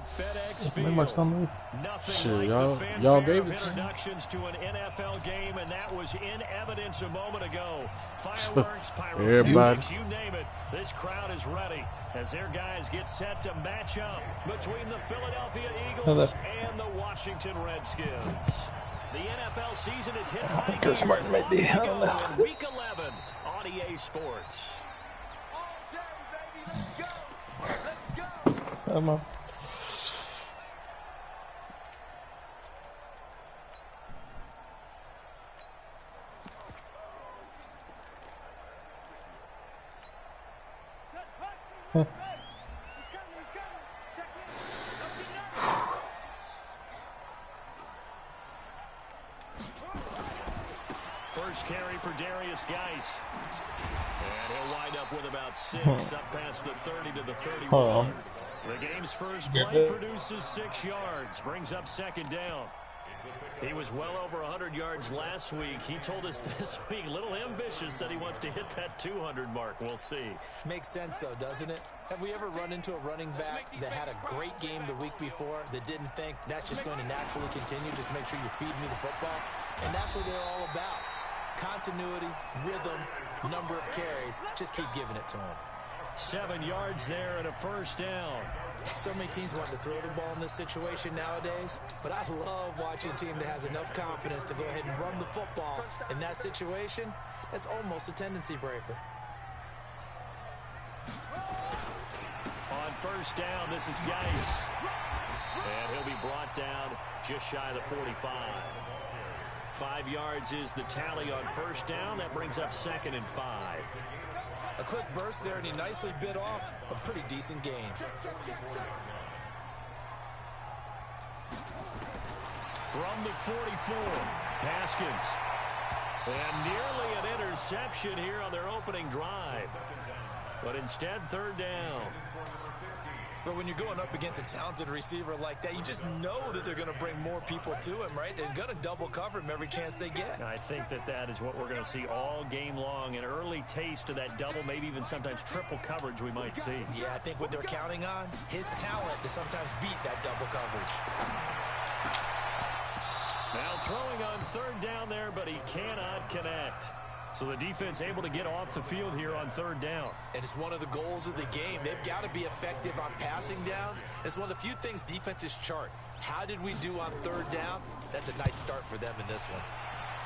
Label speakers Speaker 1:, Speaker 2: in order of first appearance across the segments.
Speaker 1: at FedEx
Speaker 2: Field.
Speaker 1: Nothing like y'all gave it introductions to an NFL game, and that was in evidence a moment ago. Fireworks, pyrotechnics, you name it. This crowd is ready as their guys get set to match up between the Philadelphia Eagles and the Washington Redskins. The NFL season is hit high gear. Week 11 on EA Sports.
Speaker 2: Come on.
Speaker 1: First carry for Darius Geis. And he'll wind up with about 6 up past the 30 to the 31. The game's first play produces 6 yards, brings up second down. He was well over 100 yards last week. He told us this week, a little ambitious, said he wants to hit that 200 mark. We'll see.
Speaker 3: Makes sense, though, doesn't it? Have we ever run into a running back that had a great game the week before that didn't think that's just going to naturally continue? Just make sure you feed me the football. And that's what they're all about. Continuity, rhythm, number of carries. Just keep giving it to him.
Speaker 1: 7 yards there and a first down.
Speaker 3: So many teams want to throw the ball in this situation nowadays, but I love watching a team that has enough confidence to go ahead and run the football in that situation. That's almost a tendency breaker.
Speaker 1: On first down, this is Geis. And he'll be brought down just shy of the 45. 5 yards is the tally on first down. That brings up 2nd and 5.
Speaker 3: A quick burst there, and he nicely bit off a pretty decent gain.
Speaker 1: From the 44, Haskins. And nearly an interception here on their opening drive. But instead, 3rd down.
Speaker 3: But when you're going up against a talented receiver like that, you just know that they're going to bring more people to him, right? They're going to double cover him every chance they get.
Speaker 1: I think that is what we're going to see all game long. An early taste of that double, maybe even sometimes triple coverage we might see.
Speaker 3: Yeah, I think what they're counting on, his talent to sometimes beat that double coverage.
Speaker 1: Now throwing on 3rd down there, but he cannot connect. So the defense able to get off the field here on 3rd down.
Speaker 3: And it's one of the goals of the game. They've got to be effective on passing downs. It's one of the few things defenses chart. How did we do on 3rd down? That's a nice start for them in this one.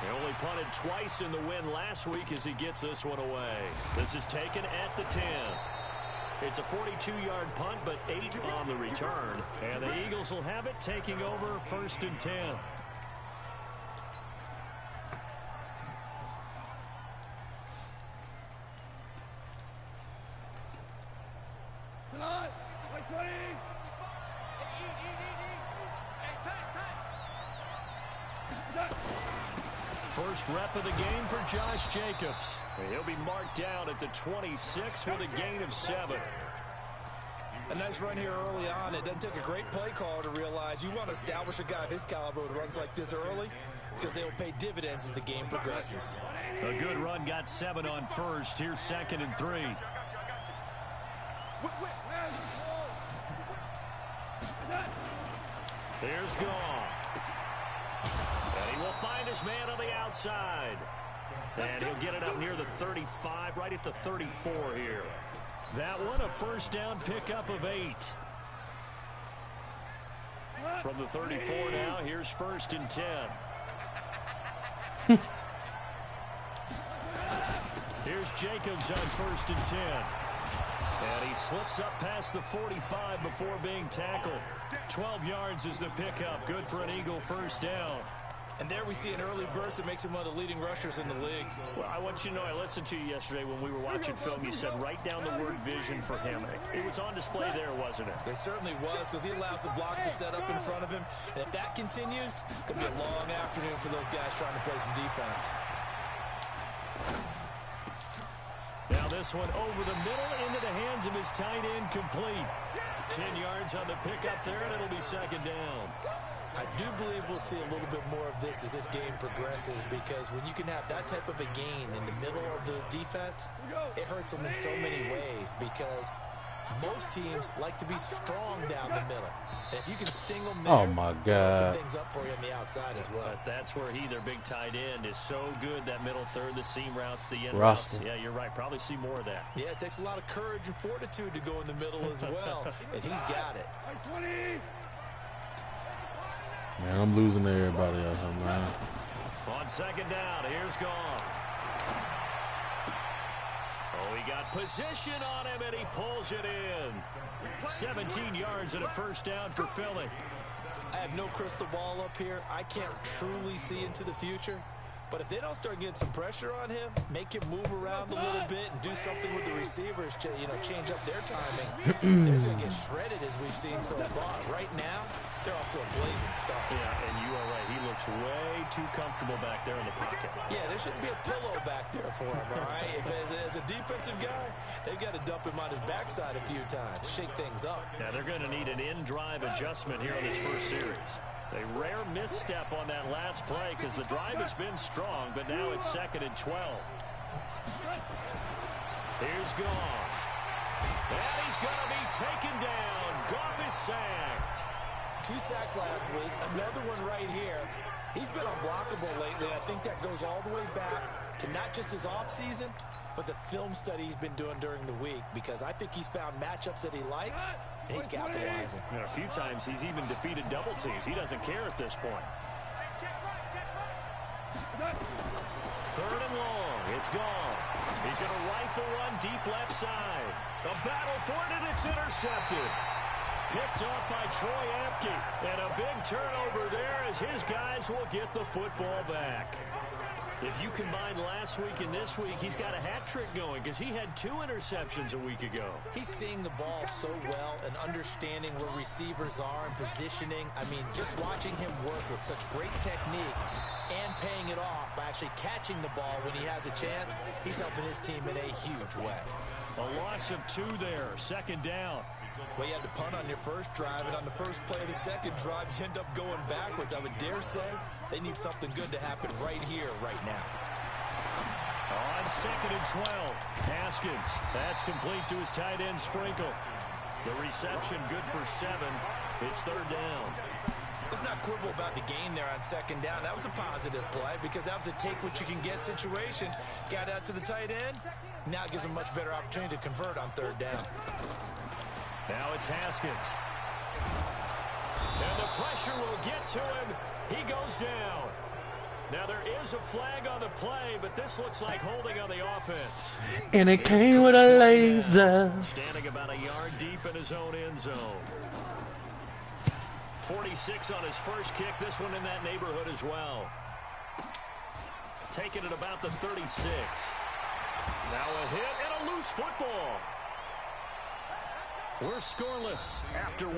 Speaker 1: They only punted twice in the win last week as he gets this one away. This is taken at the 10. It's a 42-yard punt, but 8 on the return. And the Eagles will have it, taking over 1st and 10. First rep of the game for Josh Jacobs. He'll be marked down at the 26 with a gain of 7.
Speaker 3: A nice run here early on. It doesn't take a great play caller to realize you want to establish a guy of his caliber who runs like this early because they will pay dividends as the game progresses.
Speaker 1: A good run, got 7 on first. Here's 2nd and 3. Here's Goff. And he will find his man on the outside. And he'll get it up near the 35, right at the 34 here. That one, a first down pickup of 8. From the 34 now, here's 1st and 10. Here's Jacobs on 1st and 10. And he slips up past the 45 before being tackled. 12 yards is the pickup. Good for an Eagle first down.
Speaker 3: And there we see an early burst that makes him one of the leading rushers in the league.
Speaker 1: Well, I want you to know, I listened to you yesterday when we were watching film. You said write down the word vision for him. It was on display there, wasn't it?
Speaker 3: It certainly was, because he allows the blocks to set up in front of him. And if that continues, it could be a long afternoon for those guys trying to play some defense.
Speaker 1: Now this one over the middle into the hands of his tight end, complete. 10 yards on the pickup there, and it'll be 2nd down.
Speaker 3: I do believe we'll see a little bit more of this as this game progresses, because when you can have that type of a gain in the middle of the defense, it hurts them in so many ways, because most teams like to be strong down the middle. And if you can sting them there,
Speaker 2: oh my God,
Speaker 3: open things up for you on the outside as well.
Speaker 1: But that's where their big tight end, is so good. That middle third, the seam routes, the end
Speaker 2: Roster.
Speaker 1: routes. Yeah, you're right. Probably see more of that.
Speaker 3: Yeah, it takes a lot of courage and fortitude to go in the middle as well, and he's got it.
Speaker 2: Man, I'm losing to everybody else, man.
Speaker 1: On second down, here's Goff. Oh, he got position on him, and he pulls it in. 17 yards and a first down for Philly.
Speaker 3: I have no crystal ball up here. I can't truly see into the future. But if they don't start getting some pressure on him, make him move around a little bit and do something with the receivers to, change up their timing, they're going to get shredded as we've seen so far. Right now, they're off to a blazing start.
Speaker 1: Yeah, and you are right. He looks way too comfortable back there in the pocket.
Speaker 3: Yeah, there shouldn't be a pillow back there for him, all right? If as a defensive guy, they've got to dump him on his backside a few times, shake things up.
Speaker 1: Yeah, they're going to need an in-drive adjustment here on this first series. A rare misstep on that last play because the drive has been strong, but now it's 2nd and 12. Here's Goff. And he's going to be taken down. Goff is sacked.
Speaker 3: 2 sacks last week, another one right here. He's been unblockable lately, and I think that goes all the way back to not just his offseason, but the film study he's been doing during the week, because I think he's found matchups that he likes, and he's capitalizing.
Speaker 1: A few times he's even defeated double teams. He doesn't care at this point. 3rd and long. It's gone. He's going to rifle one deep left side. The battle for it, and it's intercepted. Picked off by Troy Apke. And a big turnover there as his guys will get the football back. If you combine last week and this week, he's got a hat trick going because he had 2 interceptions a week ago.
Speaker 3: He's seeing the ball so well and understanding where receivers are and positioning. I mean, just watching him work with such great technique and paying it off by actually catching the ball when he has a chance, he's helping his team in a huge way.
Speaker 1: A loss of 2 there, 2nd down.
Speaker 3: Well, you had to punt on your first drive, and on the first play of the second drive, you end up going backwards. I would dare say they need something good to happen right here, right now.
Speaker 1: On 2nd and 12, Haskins. That's complete to his tight end, Sprinkle. The reception good for 7. It's 3rd down.
Speaker 3: Let's not quibble about the gain there on 2nd down. That was a positive play because that was a take-what-you-can-get situation. Got out to the tight end. Now it gives him a much better opportunity to convert on 3rd down.
Speaker 1: Now it's Haskins. And the pressure will get to him. He goes down. Now there is a flag on the play, but this looks like holding on the offense.
Speaker 2: And it came with a laser.
Speaker 1: Standing about a yard deep in his own end zone. 46 on his first kick. This one in that neighborhood as well. Taking it about the 36. Now a hit and a loose football. We're scoreless after 1.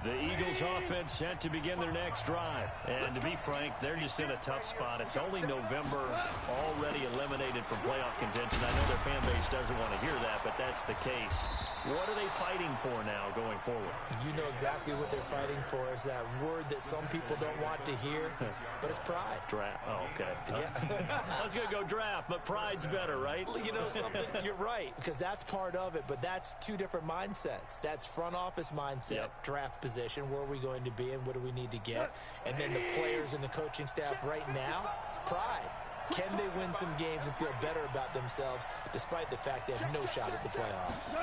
Speaker 1: The Eagles offense set to begin their next drive. And to be frank, they're just in a tough spot. It's only November, already eliminated from playoff contention. I know their fan base doesn't want to hear that, but that's the case. What are they fighting for now going forward?
Speaker 3: You know exactly what they're fighting for is that word that some people don't want to hear, but it's pride.
Speaker 1: Draft. Oh, okay.
Speaker 3: Yeah.
Speaker 1: I was going to go draft, but pride's better, right?
Speaker 3: You know something? You're right, because that's part of it, but that's 2 different mindsets. That's front office mindset, draft position, where are we going to be and what do we need to get? And then the players and the coaching staff right now, pride. Can they win some games and feel better about themselves despite the fact they have no shot at the playoffs?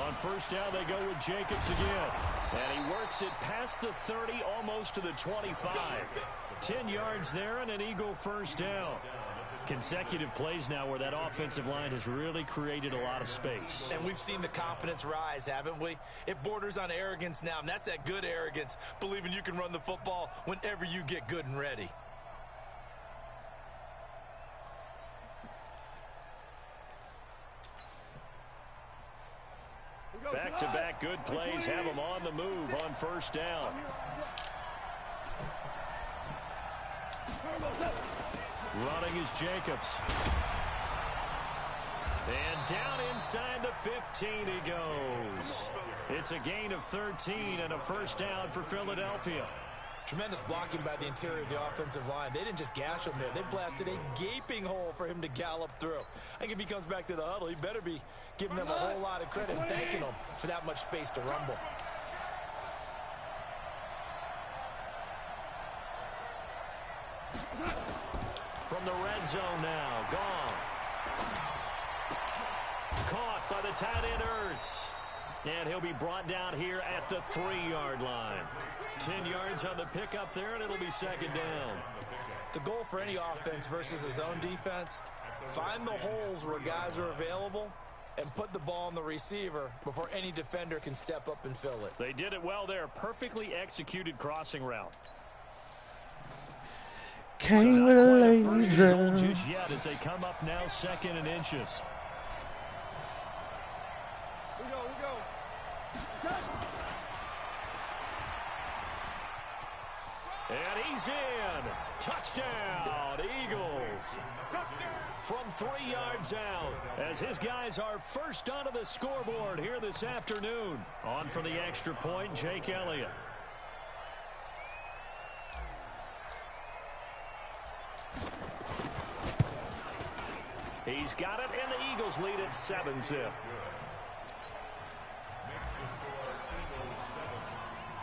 Speaker 1: On 1st down, they go with Jacobs again. And he works it past the 30, almost to the 25. 10 yards there and an Eagle 1st down. Consecutive plays now where that offensive line has really created a lot of space.
Speaker 3: And we've seen the confidence rise, haven't we? It borders on arrogance now, and that's that good arrogance, believing you can run the football whenever you get good and ready.
Speaker 1: Back-to-back good plays have them on the move on 1st down. Running is Jacobs. And down inside the 15 he goes. It's a gain of 13 and a 1st down for Philadelphia.
Speaker 3: Tremendous blocking by the interior of the offensive line. They didn't just gash him there. They blasted a gaping hole for him to gallop through. I think if he comes back to the huddle, he better be giving them a whole lot of credit and thanking them for that much space to rumble.
Speaker 1: From the red zone now, Goff. Caught by the tight end Ertz. And he'll be brought down here at the 3-yard line. 10 yards on the pickup there, and it'll be second down.
Speaker 3: The goal for any offense versus a zone defense, find the holes where guys are available and put the ball on the receiver before any defender can step up and fill it.
Speaker 1: They did it well there. Perfectly executed crossing route.
Speaker 2: Came with a laser.
Speaker 1: Just yet as they come up now 2nd and inches. And he's in. Touchdown, Eagles. From 3 yards out, as his guys are first onto the scoreboard here this afternoon. On for the extra point, Jake Elliott. He's got it, and the Eagles lead at 7-zip.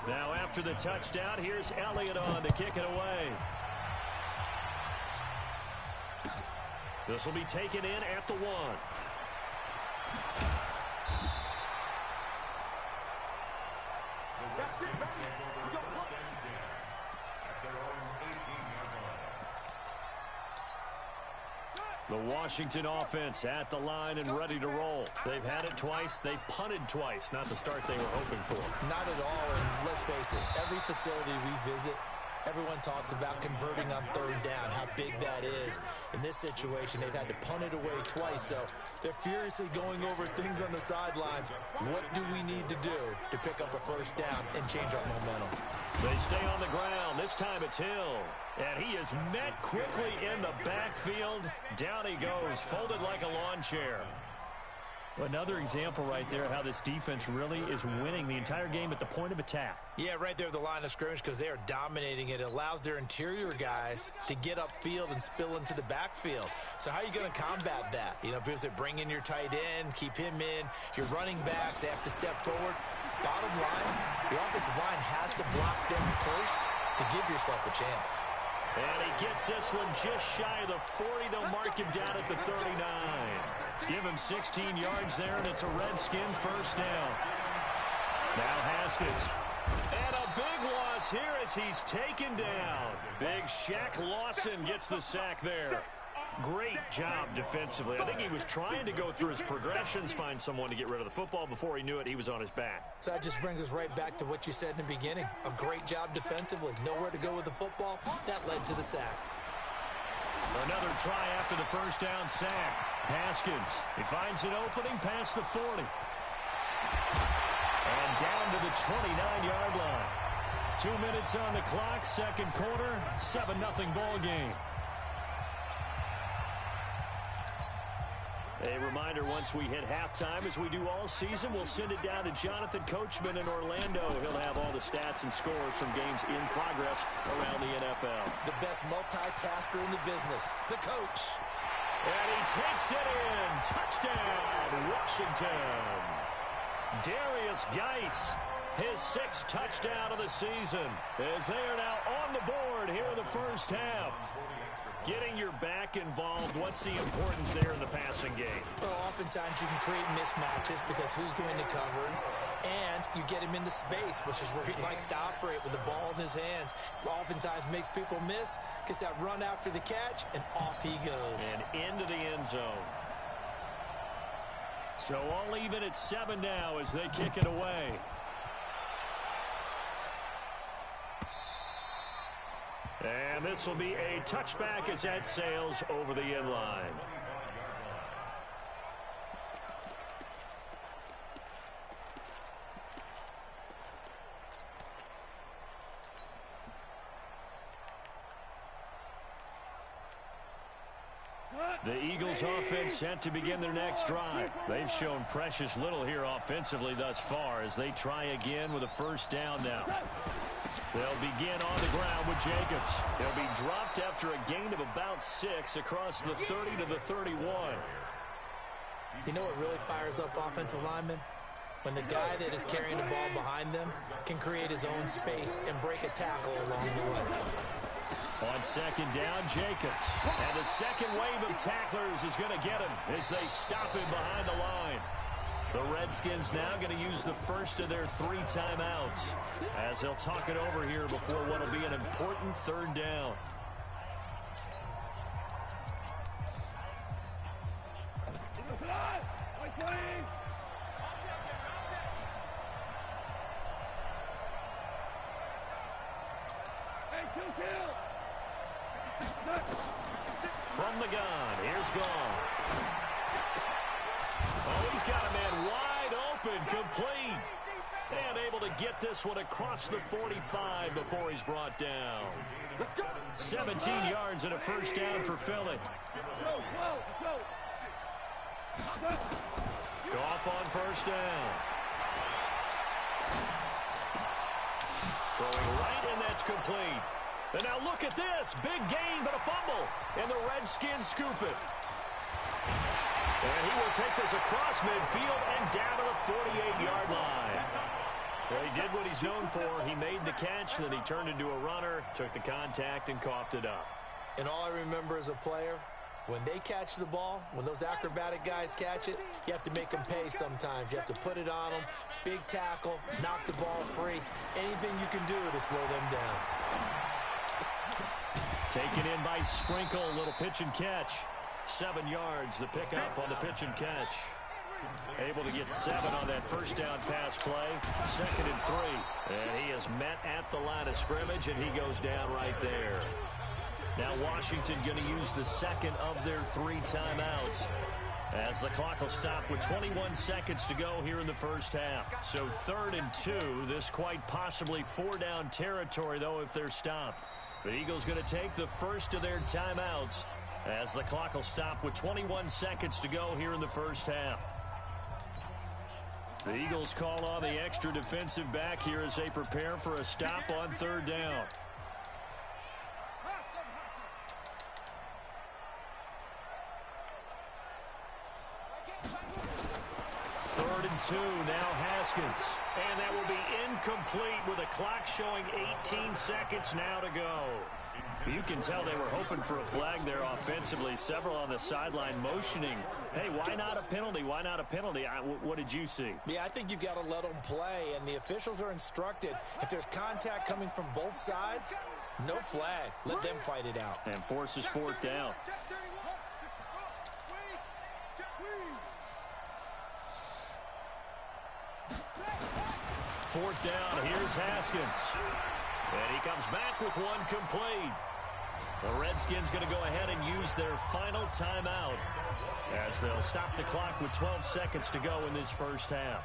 Speaker 1: Now after the touchdown, here's Elliott on to kick it away. This will be taken in at the 1. The Washington offense at the line and ready to roll. They've had it twice. They've punted twice. Not the start they were hoping for.
Speaker 3: Not at all, and let's face it, every facility we visit, everyone talks about converting on 3rd down, how big that is. In this situation, they've had to punt it away twice, so they're furiously going over things on the sidelines. What do we need to do to pick up a 1st down and change our momentum?
Speaker 1: They stay on the ground. This time it's Hill. And he is met quickly in the backfield. Down he goes, folded like a lawn chair. Another example right there how this defense really is winning the entire game at the point of attack.
Speaker 3: Yeah, right there at the line of scrimmage because they are dominating it. It allows their interior guys to get upfield and spill into the backfield. So how are you going to combat that? You know, because they bring in your tight end, keep him in. Your running backs, they have to step forward. Bottom line, the offensive line has to block them first to give yourself a chance.
Speaker 1: And he gets this one just shy of the 40. They'll mark him down at the 39. Give him 16 yards there, and it's a Redskin 1st down. Now Haskins. And a big loss here as he's taken down. Big Shaq Lawson gets the sack there. Great job defensively. I think he was trying to go through his progressions, find someone to get rid of the football. Before he knew it, he was on his back.
Speaker 3: So that just brings us right back to what you said in the beginning. A great job defensively. Nowhere to go with the football. That led to the sack.
Speaker 1: Another try after the 1st down sack. Haskins, he finds an opening past the 40. And down to the 29-yard line. 2 minutes on the clock, 2nd quarter, 7-0 ball game. A reminder, once we hit halftime, as we do all season, we'll send it down to Jonathan Coachman in Orlando. He'll have all the stats and scores from games in progress around the NFL.
Speaker 3: The best multitasker in the business, the coach.
Speaker 1: And he takes it in. Touchdown, Washington. Darius Geis, his 6th touchdown of the season, as they are now on the board here in the 1st half. Getting your back involved, what's the importance there in the passing game?
Speaker 3: Well, oftentimes you can create mismatches because who's going to cover, and you get him into space, which is where he likes to operate with the ball in his hands. Oftentimes makes people miss, gets that run after the catch, and off he goes.
Speaker 1: And into the end zone. So all even at 7 now as they kick it away. And this will be a touchback as that sails over the end line. The Eagles offense set to begin their next drive. They've shown precious little here offensively thus far as they try again with a 1st down now. They'll begin on the ground with Jacobs. He'll be dropped after a gain of about 6 across the 30 to the 31.
Speaker 3: You know what really fires up offensive linemen? When the guy that is carrying the ball behind them can create his own space and break a tackle along the way.
Speaker 1: On second down, Jacobs. And the second wave of tacklers is going to get him as they stop him behind the line. The Redskins now going to use the first of their 3 timeouts as they'll talk it over here before what will be an important third down. From the gun, here's Goff. Oh, he's got a man wide open, complete. And able to get this one across the 45 before he's brought down. 17 yards and a first down for Philly. Goff on first down. Throwing right, and that's complete. And now look at this. Big gain, but a fumble. And the Redskins scoop it. And he will take this across midfield and down to the 48-yard line. Well, he did what he's known for. He made the catch, then he turned into a runner, took the contact, and coughed it up.
Speaker 3: And all I remember as a player, when they catch the ball, when those acrobatic guys catch it, you have to make them pay sometimes. You have to put it on them, big tackle, knock the ball free. Anything you can do to slow them down.
Speaker 1: Taken in by Sprinkle, a little pitch and catch. 7 yards, the pickup on the pitch and catch. Able to get 7 on that first down pass play. 2nd and 3. And he is met at the line of scrimmage, and he goes down right there. Now Washington going to use the second of their 3 timeouts as the clock will stop with 21 seconds to go here in the first half. So 3rd and 2. This quite possibly 4-down territory, though, if they're stopped. The Eagles going to take the first of their timeouts as the clock will stop with 21 seconds to go here in the first half. The Eagles call on the extra defensive back here as they prepare for a stop on 3rd down. Third and 2, now Haskins. And that will be incomplete with a clock showing 18 seconds now to go. You can tell they were hoping for a flag there offensively. Several on the sideline motioning. Hey, why not a penalty? Why not a penalty? What did you see?
Speaker 3: Yeah, I think you've got to let them play, and the officials are instructed. If there's contact coming from both sides, no flag. Let them fight it out.
Speaker 1: And forces 4th down. 4th down, here's Haskins. And he comes back with one complete. The Redskins going to go ahead and use their final timeout as they'll stop the clock with 12 seconds to go in this first half.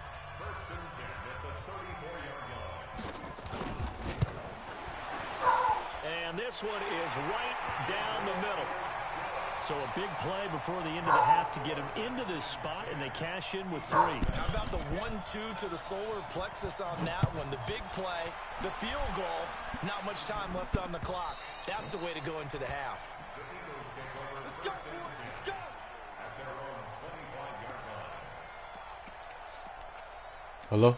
Speaker 1: And this one is right down the middle. So a big play before the end of the half to get him into this spot, and they cash in with 3.
Speaker 3: How about the 1-2 to the solar plexus on that one? The big play, the field goal, not much time left on the clock. That's the way to go into the half.
Speaker 2: Hello?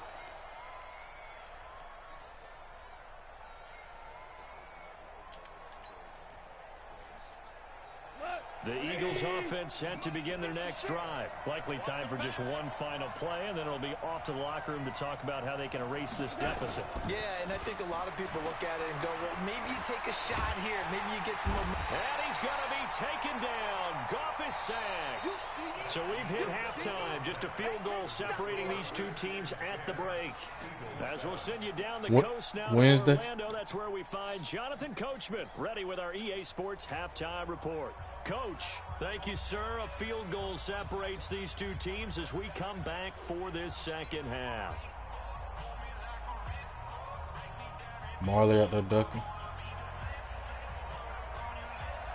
Speaker 1: The Eagles offense set to begin their next drive. Likely time for just one final play, and then it'll be off to the locker room to talk about how they can erase this deficit.
Speaker 3: Yeah, and I think a lot of people look at it and go, well, maybe you take a shot here. Maybe you get some momentum.
Speaker 1: And he's going to be taken down. Goff is sacked. So we've hit halftime. Just a field goal separating these two teams at the break. As we'll send you down the coast now to Orlando, that's where we find Jonathan Coachman ready with our EA Sports Halftime Report. Coach, thank you, sir. A field goal separates these two teams as we come back for this second half.
Speaker 2: Marley out there ducking.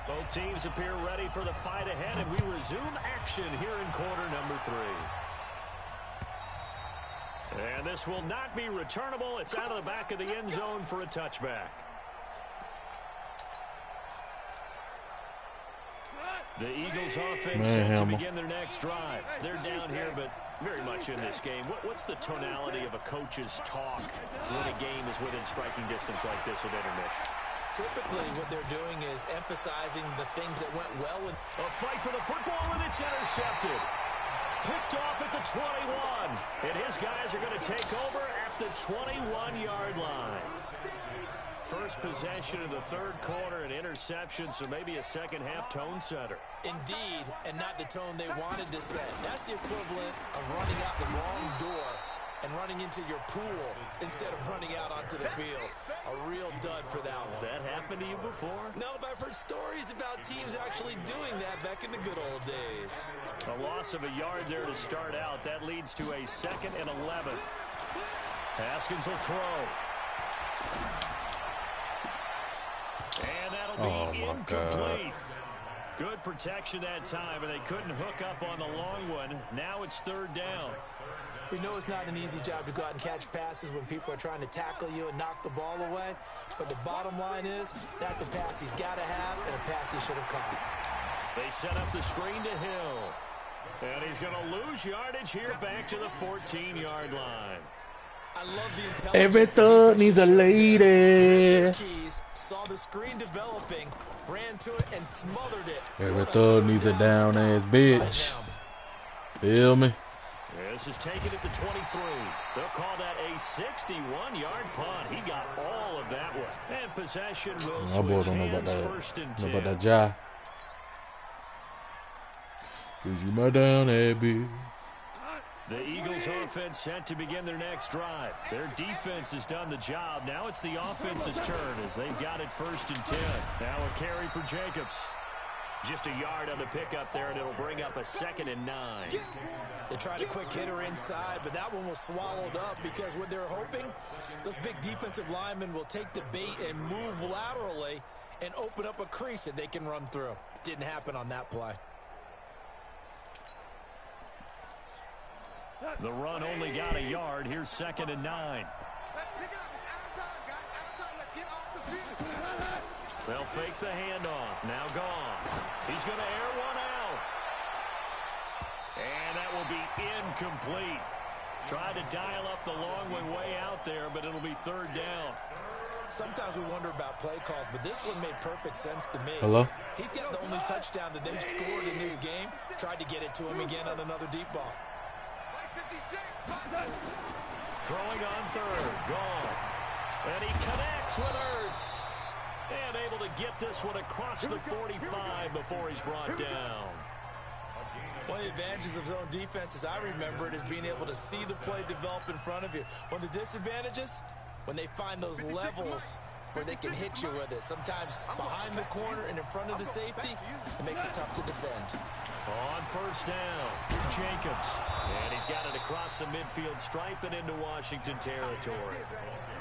Speaker 1: Both teams appear ready for the fight ahead, and we resume action here in quarter number 3. And this will not be returnable. It's out of the back of the end zone for a touchback. The Eagles offense set to begin their next drive. They're down here, but very much in this game. What's the tonality of a coach's talk when a game is within striking distance like this at intermission?
Speaker 3: Typically, what they're doing is emphasizing the things that went well.
Speaker 1: A fight for the football, and it's intercepted. Picked off at the 21. And his guys are going to take over at the 21-yard line. First possession of the third quarter, an interception, so maybe a second-half tone setter.
Speaker 3: Indeed, and not the tone they wanted to set. That's the equivalent of running out the wrong door and running into your pool instead of running out onto the field. A real dud for that one.
Speaker 1: Has that happened to you before?
Speaker 3: No, but I've heard stories about teams actually doing that back in the good old days.
Speaker 1: A loss of a yard there to start out. That leads to a 2nd and 11. Haskins will throw. And that'll be incomplete. Good protection that time, and they couldn't hook up on the long one. Now it's 3rd down.
Speaker 3: We know it's not an easy job to go out and catch passes when people are trying to tackle you and knock the ball away. But the bottom line is, that's a pass he's got to have and a pass he should have caught.
Speaker 1: They set up the screen to Hill. And he's going to lose yardage here back to the 14-yard line.
Speaker 3: I love the intelligence.
Speaker 2: Every thug needs a lady.
Speaker 3: Saw the screen developing, ran to it and smothered it.
Speaker 2: Every thug needs a down ass bitch. Feel me?
Speaker 1: This is taken at the 23. They'll call that a 61-yard punt. He got all of that one. And possession will switch hands, 1st and 10.
Speaker 2: Know about that jive. Is you my down ass bitch?
Speaker 1: The Eagles offense set to begin their next drive. Their defense has done the job. Now it's the offense's turn as they've got it 1st and 10. Now a carry for Jacobs. Just a yard on the pickup there, and it'll bring up a 2nd and 9.
Speaker 3: They tried a quick hitter inside, but that one was swallowed up because what they're hoping, those big defensive linemen will take the bait and move laterally and open up a crease that they can run through. Didn't happen on that play.
Speaker 1: The run only got a yard. Here's 2nd and 9. They'll fake the handoff. Now gone. He's going to air one out. And that will be incomplete. Tried to dial up the long one way out there, but it'll be 3rd down.
Speaker 3: Sometimes we wonder about play calls, but this one made perfect sense to me.
Speaker 2: Hello?
Speaker 3: He's got the only touchdown that they've scored in this game. Tried to get it to him again on another deep ball.
Speaker 1: Throwing on 3rd. Gone. And he connects with Ertz. And able to get this one across the 45 before he's brought down.
Speaker 3: One of the advantages of zone defense, as I remember it, is being able to see the play develop in front of you. One of the disadvantages, when they find those levels where they can hit you with it. Sometimes behind the corner and in front of the safety, it makes it tough to defend.
Speaker 1: On 1st down, Jacobs. And he's got it across the midfield stripe and into Washington territory.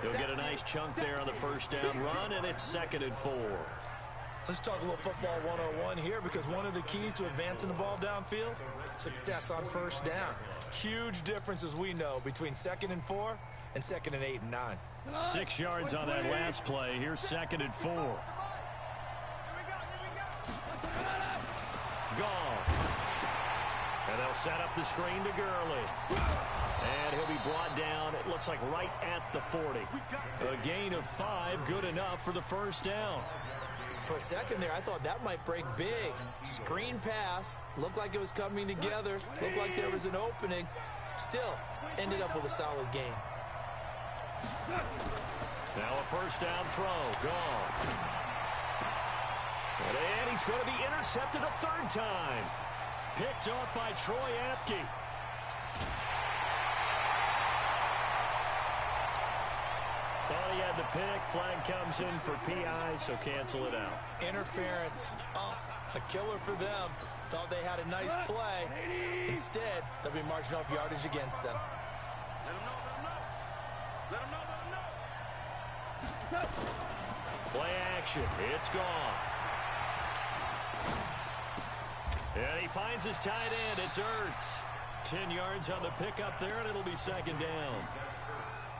Speaker 1: He'll get a nice chunk there on the 1st down run, and it's 2nd and 4.
Speaker 3: Let's talk a little football 101 here, because one of the keys to advancing the ball downfield, success on 1st down. Huge difference, as we know, between 2nd and 4 and 2nd and 8 and 9.
Speaker 1: 6 yards on that last play. Here's 2nd and 4. Gone. And they'll set up the screen to Gurley. And he'll be brought down, it looks like right at the 40. A gain of 5, good enough for the 1st down.
Speaker 3: For a second there, I thought that might break big. Screen pass, looked like it was coming together, looked like there was an opening. Still, ended up with a solid game.
Speaker 1: Now a 1st down throw, gone. And he's going to be intercepted a 3rd time. Picked off by Troy Apke. Thought he had the pick. Flag comes in for PI, so cancel it out.
Speaker 3: Interference. Oh, a killer for them. Thought they had a nice play. Instead, they'll be marching off yardage against them.
Speaker 1: Play action. It's gone. And he finds his tight end. It's Ertz. 10 yards on the pickup there, and it'll be second down.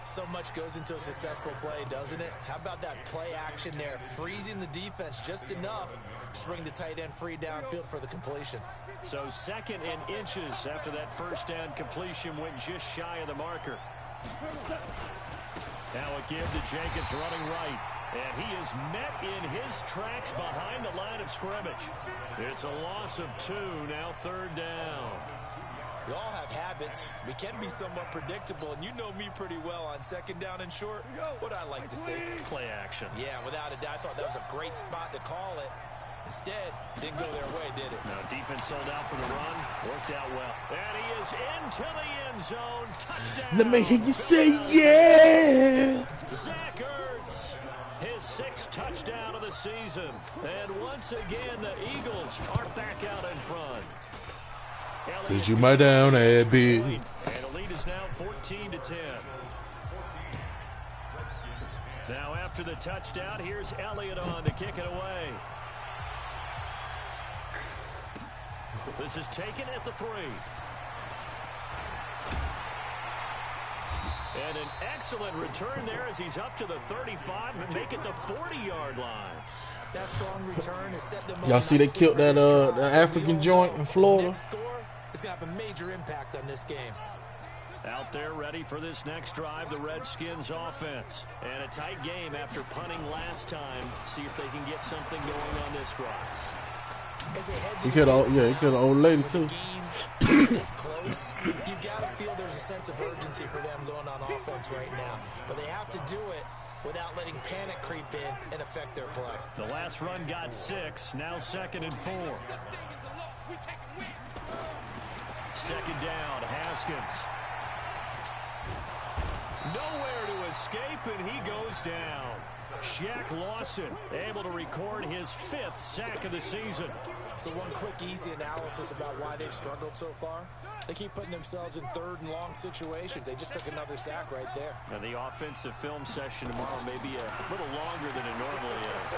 Speaker 3: So much goes into a successful play, doesn't it? How about that play action there? Freezing the defense just enough to bring the tight end free downfield for the completion.
Speaker 1: So 2nd and inches after that first down completion went just shy of the marker. Now a give to Jenkins running right. And he is met in his tracks behind the line of scrimmage. It's a loss of 2, now 3rd down.
Speaker 3: We all have habits. We can be somewhat predictable, and you know me pretty well on 2nd down and short. What I like to see?
Speaker 1: Play action.
Speaker 3: Yeah, without a doubt. I thought that was a great spot to call it. Instead, didn't go their way, did it?
Speaker 1: Now defense sold out for the run. Worked out well. And he is into the end zone. Touchdown.
Speaker 2: Let me hear you say yeah.
Speaker 1: Zach Ertz. His 6th touchdown of the season. And once again, the Eagles are back out in front.
Speaker 2: Cause you my down, Abby.
Speaker 1: And the lead is now 14-10. Now after the touchdown, here's Elliott on to kick it away. This is taken at the 3. And an excellent return there as he's up to the 35 and make it the 40-yard line.
Speaker 3: That strong return has set them up.
Speaker 2: Y'all see they killed that the African joint in Florida?
Speaker 3: Next score is going to have a major impact on this game.
Speaker 1: Out there ready for this next drive, the Redskins offense. And a tight game after punting last time. See if they can get something going on this drive.
Speaker 2: He could have old lady too.
Speaker 3: This close, you got to feel there's a sense of urgency for them going on offense right now. But they have to do it without letting panic creep in and affect their play.
Speaker 1: The last run got 6, now 2nd and 4. 2nd down, Haskins. Nowhere to escape, and he goes down. Shaq Lawson able to record his 5th sack of the season.
Speaker 3: So one quick, easy analysis about why they've struggled so far. They keep putting themselves in 3rd and long situations. They just took another sack right there.
Speaker 1: And the offensive film session tomorrow may be a little longer than it normally is.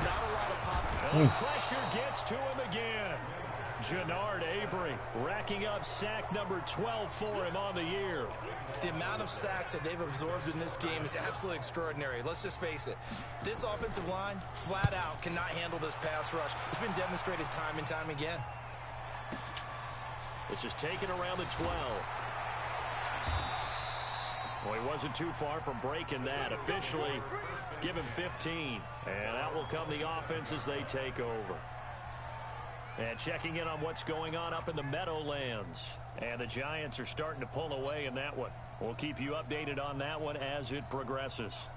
Speaker 3: Not a lot of pop.
Speaker 1: And pressure gets to him again. Jannard Avery racking up sack number 12 for him on the year.
Speaker 3: The amount of sacks that they've absorbed in this game is absolutely extraordinary. Let's just face it. This offensive line, flat out, cannot handle this pass rush. It's been demonstrated time and time again.
Speaker 1: This is taken around the 12. Well, he wasn't too far from breaking that. Officially, give him 15. And out will come the offense as they take over. And checking in on what's going on up in the Meadowlands. And the Giants are starting to pull away in that one. We'll keep you updated on that one as it progresses.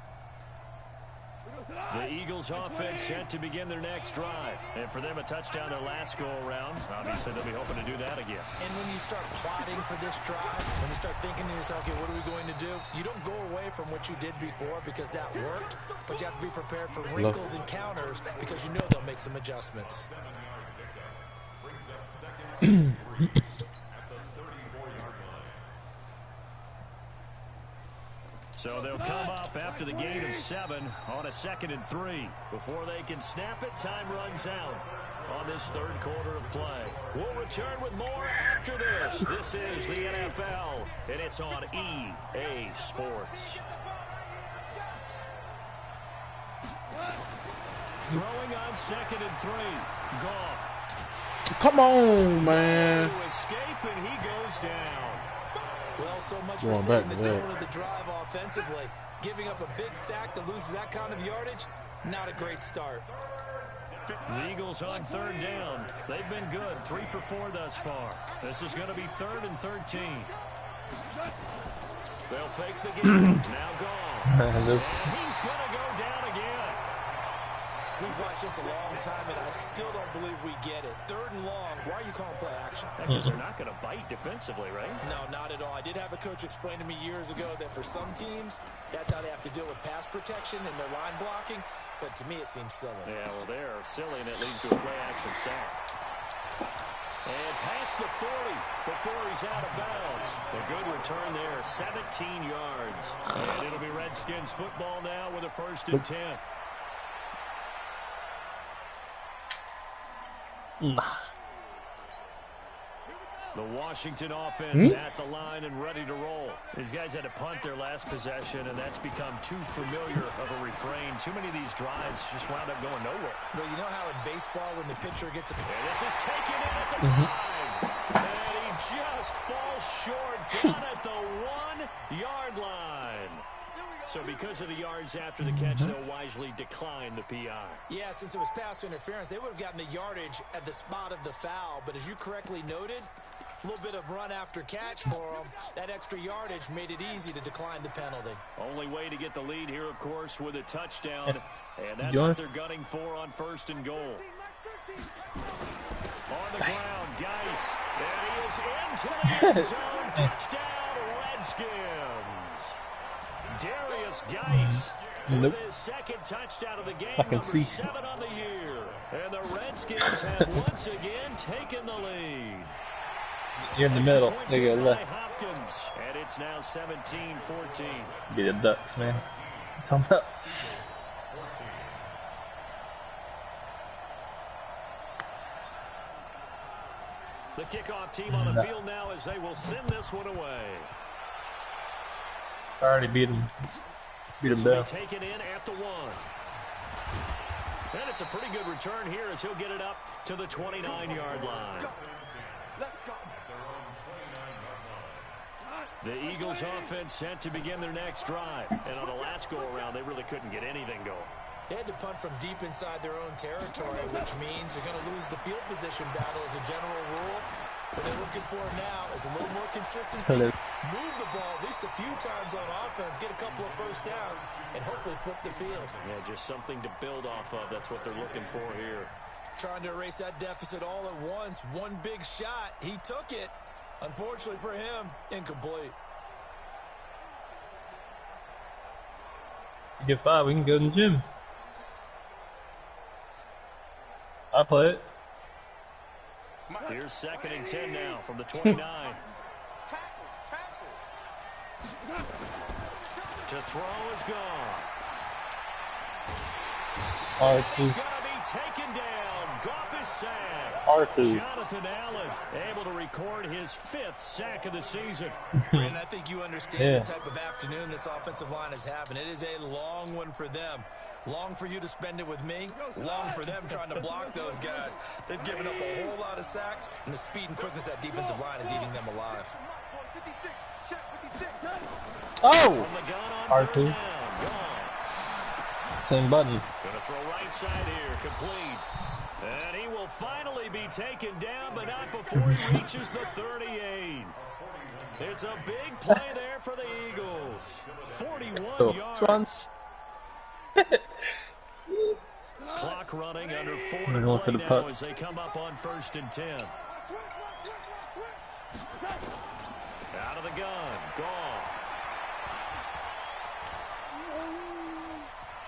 Speaker 1: The Eagles offense set to begin their next drive. And for them, a touchdown their last go-around. Obviously, they'll be hoping to do that again.
Speaker 3: And when you start plotting for this drive, when you start thinking to yourself, okay, what are we going to do? You don't go away from what you did before because that worked. But you have to be prepared for wrinkles and counters because you know they'll make some adjustments.
Speaker 1: So they'll come up after the gain of 7 on a 2nd and 3. Before they can snap it, time runs out on this 3rd quarter of play. We'll return with more after this. This is the NFL, and it's on EA Sports. Throwing on 2nd and 3. Goff.
Speaker 2: Come on, man.
Speaker 1: To escape, and he goes down.
Speaker 3: Well, so much for setting the tone of the drive offensively. Giving up a big sack that loses that kind of yardage, not a great start.
Speaker 1: The Eagles on 3rd down. They've been good, 3 for 4 thus far. This is going to be 3rd and 13. They'll fake the game. Now gone. And he's going to go down again.
Speaker 3: We've watched this a long time, and I still don't believe we get it. 3rd and long. Why are you calling play action?
Speaker 1: Because they're not going to bite defensively, right?
Speaker 3: No, not at all. I did have a coach explain to me years ago that for some teams, that's how they have to deal with pass protection and their line blocking. But to me, it seems silly.
Speaker 1: Yeah, well, they're silly, and it leads to a play-action sack. And past the 40 before he's out of bounds. A good return there, 17 yards. And it'll be Redskins football now with a 1st and 10. The Washington offense at the line and ready to roll. These guys had to punt their last possession, and that's become too familiar of a refrain. Too many of these drives just wound up going nowhere.
Speaker 3: Well, you know how in baseball when the pitcher gets a...
Speaker 1: And this is taken in at the 5. And he just falls short down at the 1-yard line. So because of the yards after the catch, they'll wisely decline the PI.
Speaker 3: Yeah, since it was pass interference, they would have gotten the yardage at the spot of the foul. But as you correctly noted, a little bit of run after catch for them. That extra yardage made it easy to decline the penalty.
Speaker 1: Only way to get the lead here, of course, with a touchdown. And that's what they're gunning for on 1st and goal. On the ground, Geis. And he is into the end zone. Touchdown, Redskins. Darius Geis with his 2nd touchdown of the game, number 7 on the year. And the Redskins have once again taken the lead.
Speaker 4: You're in the middle. There you go, left.
Speaker 1: Hopkins, and it's now 17-14.
Speaker 4: Get the Ducks, man. What's on up?
Speaker 1: The kickoff team on the field now as they will send this one away.
Speaker 4: I already beat him. Beat him down.
Speaker 1: Taken in at the 1. And it's a pretty good return here as he'll get it up to the 29-yard line. The Eagles offense set to begin their next drive. And on the last go-around, they really couldn't get anything going.
Speaker 3: They had to punt from deep inside their own territory, which means they're going to lose the field position battle as a general rule. What they're looking for now is a little more consistency. Move the ball at least a few times on offense, get a couple of first downs, and hopefully flip the field.
Speaker 1: Yeah, just something to build off of. That's what they're looking for here.
Speaker 3: Trying to erase that deficit all at once. One big shot. He took it. Unfortunately for him, incomplete.
Speaker 4: You get 5, we can go to the gym. I'll play it.
Speaker 1: Here's 2nd and 10 now from the 29. To throw is gone.
Speaker 4: R2.
Speaker 1: He's going to be taken down. Goff is sacked.
Speaker 4: R2.
Speaker 1: Jonathan Allen able to record his 5th sack of the season.
Speaker 3: And I think you understand the type of afternoon this offensive line is having. It is a long one for them. Long for you to spend it with me. Long for them trying to block those guys. They've given up a whole lot of sacks, and the speed and quickness of that defensive line is eating them alive.
Speaker 4: Oh! R2. Same button.
Speaker 1: Gonna throw right side here, complete. And he will finally be taken down, but not before he reaches the 38. It's a big play there for the Eagles. 41 yards. Clock running under 4 to play now as they come up on 1st and 10. Out of the gun, Goff.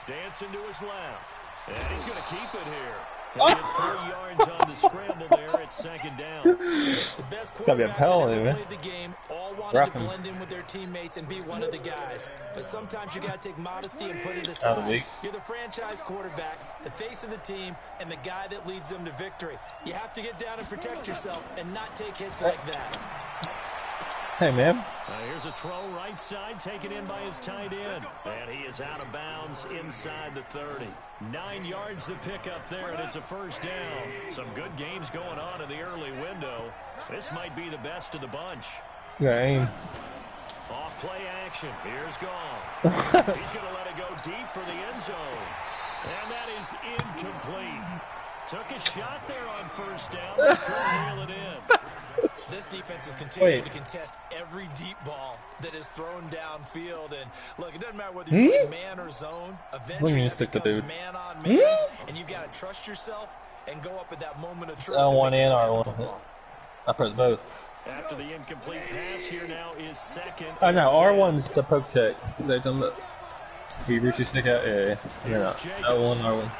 Speaker 1: Dancing to his left. And he's going to keep it here. He'll get 3 yards on the scramble there at 2nd down. The best quarterbacks that ever played the game all wanted to blend in with their teammates and be one of the guys. But sometimes you got to take modesty and put it aside. You're the franchise quarterback, the face of the team, and the guy that leads them to victory. You have to get down and protect yourself and not take hits like that.
Speaker 4: Hey, man.
Speaker 1: Here's a throw right side taken in by his tight end. And he is out of bounds inside the 30. 9 yards to pick up there, and it's a 1st down. Some good games going on in the early window. This might be the best of the bunch.
Speaker 4: Yeah, aim.
Speaker 1: Off play action. Here's Goff. He's going to let it go deep for the end zone. And that is incomplete. Took a shot there on 1st down, but couldn't reel it in. This defense is continuing to contest every deep ball that is thrown downfield. And look, it doesn't matter whether you play man or zone. Eventually, it becomes man on man, and you got to trust yourself and go up at that moment of truth.
Speaker 4: L1 and R1. I press both.
Speaker 1: After the incomplete pass, here now is 2nd.
Speaker 4: I know R1's the poke check. They don't look. You reach your stick out. Yeah. L1, R1.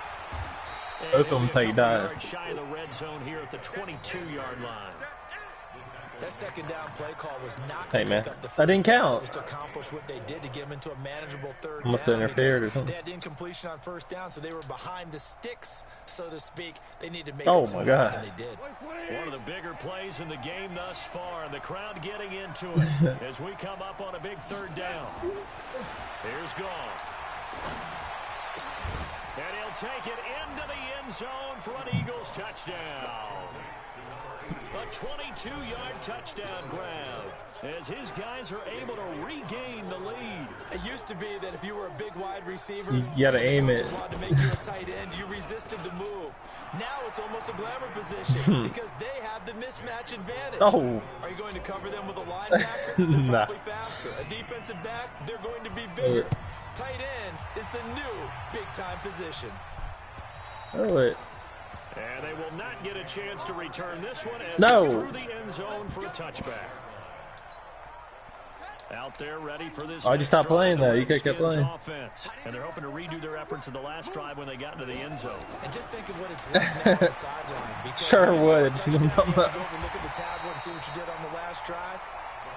Speaker 4: Both of them say you die.
Speaker 1: Shy of the red zone here at the 22-yard line.
Speaker 3: That second down play call was not
Speaker 4: Hey
Speaker 3: to
Speaker 4: man,
Speaker 3: pick up the
Speaker 4: that
Speaker 3: first
Speaker 4: didn't
Speaker 3: down.
Speaker 4: count.
Speaker 3: It was to accomplish what they did to get them into a manageable third
Speaker 4: Almost
Speaker 3: down.
Speaker 4: interfered or
Speaker 3: Because
Speaker 4: something.
Speaker 3: they had incompletion on first down, so they were behind the sticks, so to speak. They needed to make
Speaker 4: Oh
Speaker 3: up some
Speaker 4: my
Speaker 3: ground,
Speaker 4: God.
Speaker 3: and they did.
Speaker 1: One of the bigger plays in the game thus far, and the crowd getting into it as we come up on a big third down. Here's Goff. And he'll take it into the end zone for an Eagles touchdown. A 22-yard touchdown grab as his guys are able to regain the lead.
Speaker 3: It used to be that if you were a big wide receiver,
Speaker 4: You gotta aim it.
Speaker 3: coaches wanted to make you a tight end, you resisted the move. Now it's almost a glamour position because they have the mismatch advantage.
Speaker 4: Oh.
Speaker 3: Are you going to cover them with a linebacker? They're
Speaker 4: Nah.
Speaker 3: probably faster. A defensive back, they're going to be bigger. Tight end is the new big-time position.
Speaker 4: Oh it.
Speaker 1: And they will not get a chance to return this one as
Speaker 4: No.
Speaker 1: it's through the end zone for a touchback. Out there ready for this.
Speaker 4: Why'd you stop playing
Speaker 1: that?
Speaker 4: You could've kept playing.
Speaker 1: Offense. And they're hoping to redo their efforts in the last drive when they got into the end zone.
Speaker 3: And just think of what it's like now on the sideline. Because
Speaker 4: Sure
Speaker 3: when you score a
Speaker 4: would.
Speaker 3: touchdown, you have to go over and look at the tablet and see what you did on the last drive.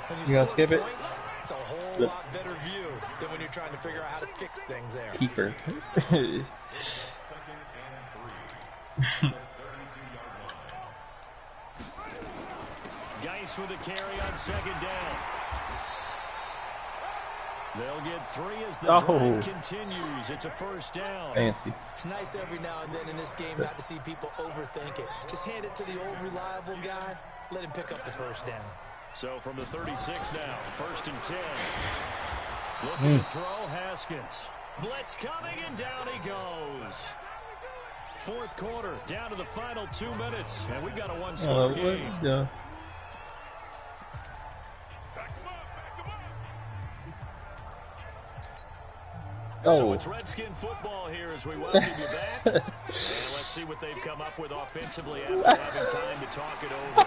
Speaker 3: When
Speaker 4: You gonna
Speaker 3: score
Speaker 4: skip it?
Speaker 3: points, it's a whole
Speaker 4: Look.
Speaker 3: lot better view than when you're trying to figure out how to fix things there.
Speaker 4: Keeper.
Speaker 1: Geis with a carry on second down. They'll get 3 as the drive continues. It's a first down.
Speaker 4: Fancy.
Speaker 3: It's nice every now and then in this game not to see people overthink it. Just hand it to the old reliable guy. Let him pick up the first down.
Speaker 1: So from the 36 now, 1st and 10. Looking to throw, Haskins. Blitz coming, and down he goes. 4th quarter, down to the final 2 minutes. And we've got a one-score game.
Speaker 4: Yeah.
Speaker 1: So
Speaker 4: Oh.
Speaker 1: it's Redskin football here as we welcome you back. And let's see what they've come up with offensively after having time to talk it over.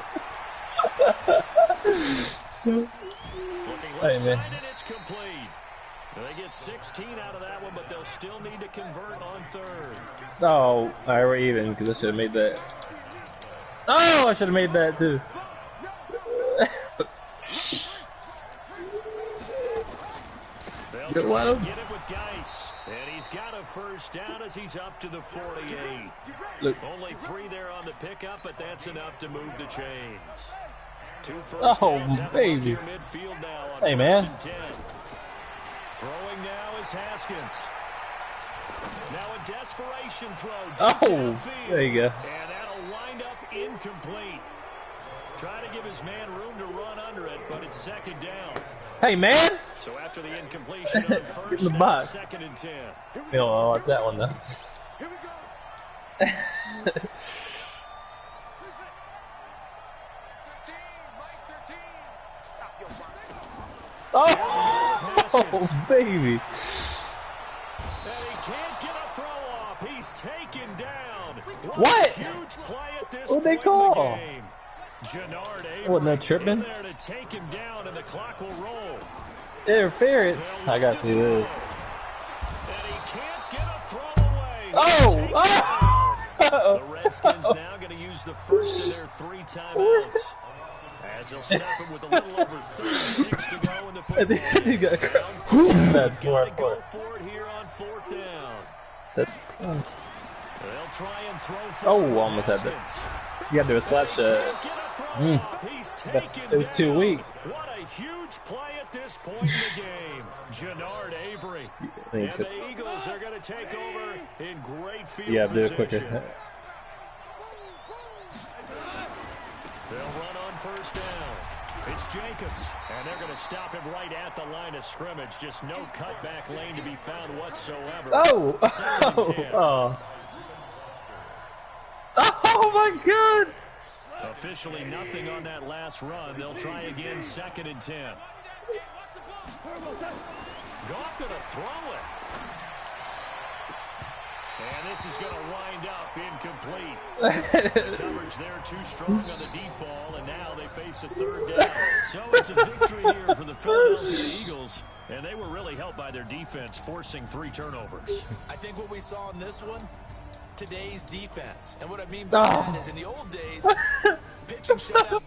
Speaker 1: Looking left side, and it's complete. They get 16 out of that one, but they'll still need to convert on 3rd.
Speaker 4: Oh, all right, we're even because I should have made that. Oh, I should have made that too.
Speaker 1: They'll try
Speaker 4: Well.
Speaker 1: to get it with Geis. And he's got a first down as he's up to the 48.
Speaker 4: Look.
Speaker 1: Only 3 there on the pickup, but that's enough to move the chains. 2 first
Speaker 4: Oh,
Speaker 1: downs out
Speaker 4: baby.
Speaker 1: of midfield now on
Speaker 4: Hey,
Speaker 1: 1st
Speaker 4: man.
Speaker 1: and 10. Throwing now is Haskins. Now a desperation throw.
Speaker 4: Oh,
Speaker 1: downfield.
Speaker 4: there you go.
Speaker 1: And that'll wind up incomplete. Trying to give his man room to run under it, but it's 2nd down.
Speaker 4: Hey, man.
Speaker 1: So after the incompletion on
Speaker 4: Get in
Speaker 1: 1st,
Speaker 4: the
Speaker 1: now
Speaker 4: box.
Speaker 1: 2nd and 10.
Speaker 4: You don't know what's that one though. Oh, baby.
Speaker 1: And he can't get a throw off. He's taken down.
Speaker 4: What?
Speaker 1: A huge play at this
Speaker 4: What'd they
Speaker 1: point in the
Speaker 4: call?
Speaker 1: game. Gennard Avery
Speaker 4: What, no tripping?
Speaker 1: in there to take him down, and the clock will roll.
Speaker 4: Interference. I gotta see this.
Speaker 1: And he can't get a throw away.
Speaker 4: Oh!
Speaker 1: Taken
Speaker 4: Oh!
Speaker 1: down. The Redskins now going to use the first of their 3 timeouts. As they'll stop him with a little over 36 to go in the
Speaker 4: I think
Speaker 1: football.
Speaker 4: he got
Speaker 1: Gotta
Speaker 4: more
Speaker 1: go for it here on 4th down.
Speaker 4: Set.
Speaker 1: They'll try and throw for
Speaker 4: Oh, almost had that.
Speaker 1: Haskins.
Speaker 4: You gotta do a slap shot.
Speaker 1: Can't get a throw off. He's taken
Speaker 4: It was too
Speaker 1: down.
Speaker 4: weak.
Speaker 1: What a huge play at this point in the game. Gennard Avery. And the Eagles are going to take over in great field
Speaker 4: Yeah, do it
Speaker 1: position.
Speaker 4: quicker.
Speaker 1: They'll run on 1st down. It's Jacobs, and they're going to stop him right at the line of scrimmage. Just no cutback lane to be found whatsoever.
Speaker 4: Oh!
Speaker 1: 2nd and 10.
Speaker 4: Oh! Oh my God!
Speaker 1: Officially nothing on that last run. They'll try again, 2nd and 10. Goff going to throw it. And this is going to wind up incomplete. The coverage there too strong on the deep ball, and now they face a 3rd down. So it's a victory here for the Philadelphia Eagles, and they were really helped by their defense, forcing 3 turnovers.
Speaker 3: I think what we saw in this one, today's defense. And what I mean by that is in the old days, pitching shutout.